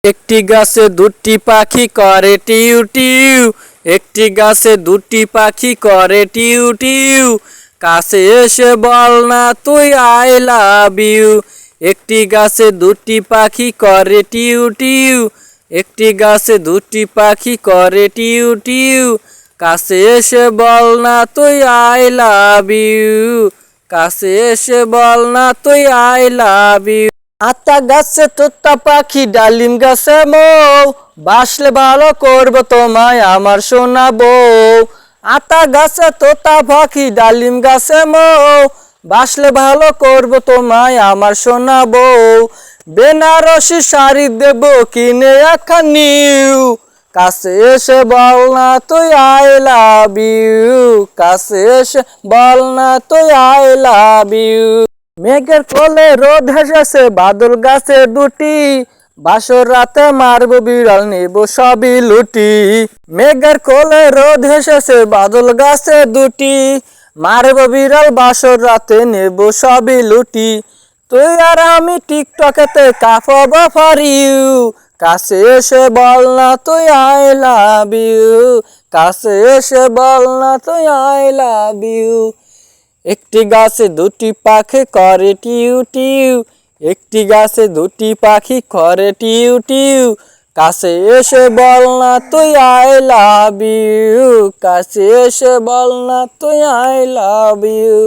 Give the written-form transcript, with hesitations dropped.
একটি গাছে দুটি পাখি করে টিউ টিউ, একটি গাছে দুটি পাখি করে টিউ টিউ, কাছে এসে বল না তুই আই লাভ ইউ। একটি গাছে দুটি পাখি করে টিউ টিউ, একটি গাছে দুটি পাখি করে টিউ টিউ, কাছে এসে বল না তুই আই লাভ ইউ, কাছে এসে বল না তুই আই লাভ ইউ। আতা গাছে তোতা পাখি ডালিম গাছে মৌ, বাসলে ভালো করবো তোমায় আমার সোনা বউ। আতা গাছে তোতা পাখি ডালিম গাছে মৌ, বাসলে ভালো করবো তোমায় আমার সোনা বউ। বেনারসি শাড়ি দেব কিনে একখান নিউ, কাছে এসে বল না তুই আই লাভ ইউ, কাছে এসে বল না তুই আই লাভ ইউ। মেঘের কোলে রোদ হেসেছে বাদল গাছে দুটি, বাসর রাতে মারবো বিড়াল নেব সবই লুটি। মেঘের কোলে রোদ হেসেছে বাদল গাছে দুটি, মারবো বিড়াল বাসর রাতে নেব সবই লুটি। তুই আর আমি টিকটকেতে কাঁপাবো ফর ইউ, কাছে এসে বল না তুই আই লাভ ইউ, কাছে এসে বল না তুই আই লাভ ইউ। একটি গাছে দুটি পাখি করে টিউ টিউ, একটি গাছে দুটি পাখি করে টিউ টিউ, কাছে এসে বল না তুই আই লাভ ইউ, কাছে এসে বল না তুই আই লাভ ইউ।